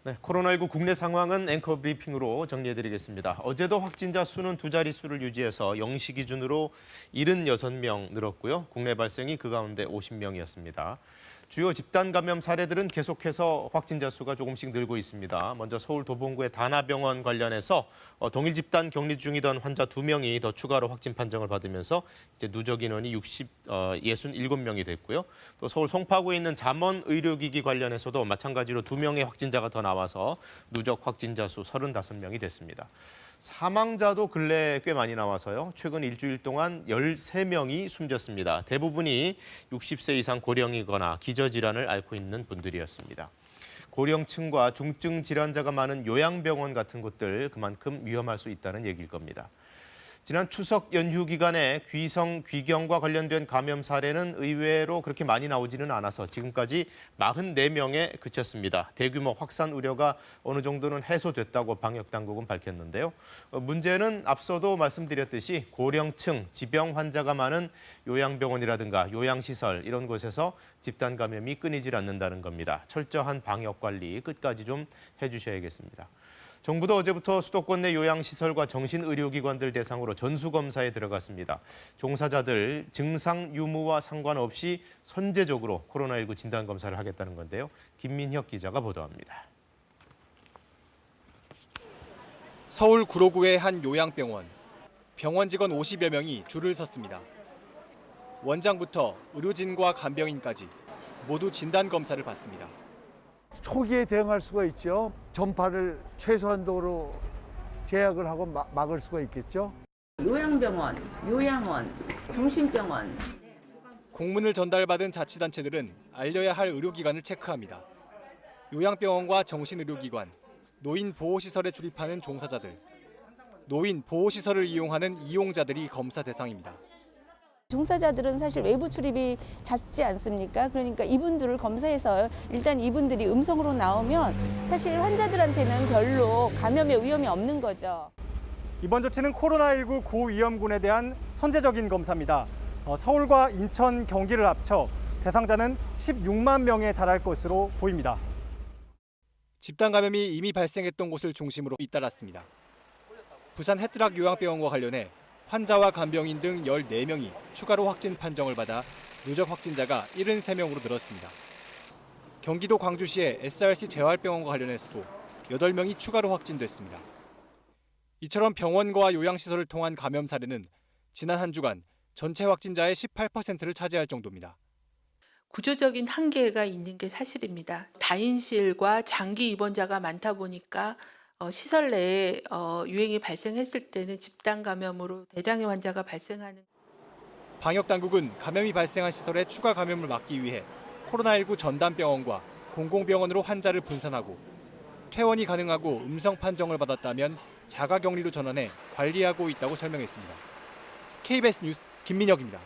네, 코로나19 국내 상황은 앵커 브리핑으로 정리해드리겠습니다. 어제도 확진자 수는 두 자릿수를 유지해서 0시 기준으로 76명 늘었고요. 국내 발생이 그 가운데 50명이었습니다. 주요 집단 감염 사례들은 계속해서 확진자 수가 조금씩 늘고 있습니다. 먼저 서울 도봉구의 다나병원 관련해서 동일 집단 격리 중이던 환자 2명이 더 추가로 확진 판정을 받으면서 이제 누적 인원이 67명이 됐고요. 또 서울 송파구에 있는 잠원 의료기기 관련해서도 마찬가지로 2명의 확진자가 더 나와서 누적 확진자 수 35명이 됐습니다. 사망자도 근래 꽤 많이 나와서요. 최근 일주일 동안 13명이 숨졌습니다. 대부분이 60세 이상 고령이거나 기저질환을 앓고 있는 분들이었습니다. 고령층과 중증 질환자가 많은 요양병원 같은 곳들 그만큼 위험할 수 있다는 얘기일 겁니다. 지난 추석 연휴 기간에 귀성, 귀경과 관련된 감염 사례는 의외로 그렇게 많이 나오지는 않아서 지금까지 44명에 그쳤습니다. 대규모 확산 우려가 어느 정도는 해소됐다고 방역당국은 밝혔는데요. 문제는 앞서도 말씀드렸듯이 고령층, 지병 환자가 많은 요양병원이라든가 요양시설 이런 곳에서 집단 감염이 끊이질 않는다는 겁니다. 철저한 방역 관리 끝까지 좀 해주셔야겠습니다. 정부도 어제부터 수도권 내 요양시설과 정신의료기관들 대상으로 전수검사에 들어갔습니다. 종사자들 증상 유무와 상관없이 선제적으로 코로나19 진단검사를 하겠다는 건데요. 김민혁 기자가 보도합니다. 서울 구로구의 한 요양병원. 병원 직원 50여 명이 줄을 섰습니다. 원장부터 의료진과 간병인까지 모두 진단검사를 받습니다. 초기에 대응할 수가 있죠. 전파를 최소한도로 제약을 하고 막을 수가 있겠죠. 요양병원, 요양원, 정신병원. 공문을 전달받은 자치단체들은 알려야 할 의료기관을 체크합니다. 요양병원과 정신의료기관, 노인보호시설에 출입하는 종사자들, 노인보호시설을 이용하는 이용자들이 검사 대상입니다. 종사자들은 사실 외부 출입이 잦지 않습니까? 그러니까 이분들을 검사해서 일단 이분들이 음성으로 나오면 사실 환자들한테는 별로 감염의 위험이 없는 거죠. 이번 조치는 코로나19 고위험군에 대한 선제적인 검사입니다. 서울과 인천, 경기를 합쳐 대상자는 16만 명에 달할 것으로 보입니다. 집단 감염이 이미 발생했던 곳을 중심으로 잇따랐습니다. 부산 해트락 요양병원과 관련해 환자와 간병인 등 14명이 추가로 확진 판정을 받아 누적 확진자가 73명으로 늘었습니다. 경기도 광주시의 SRC 재활병원과 관련해서도 8명이 추가로 확진됐습니다. 이처럼 병원과 요양시설을 통한 감염 사례는 지난 한 주간 전체 확진자의 18%를 차지할 정도입니다. 구조적인 한계가 있는 게 사실입니다. 다인실과 장기 입원자가 많다 보니까 시설 내에 유행이 발생했을 때는 집단 감염으로 대량의 환자가 발생하는. 방역당국은 감염이 발생한 시설의 추가 감염을 막기 위해 코로나19 전담병원과 공공병원으로 환자를 분산하고 퇴원이 가능하고 음성 판정을 받았다면 자가격리로 전환해 관리하고 있다고 설명했습니다. KBS 뉴스 김민혁입니다.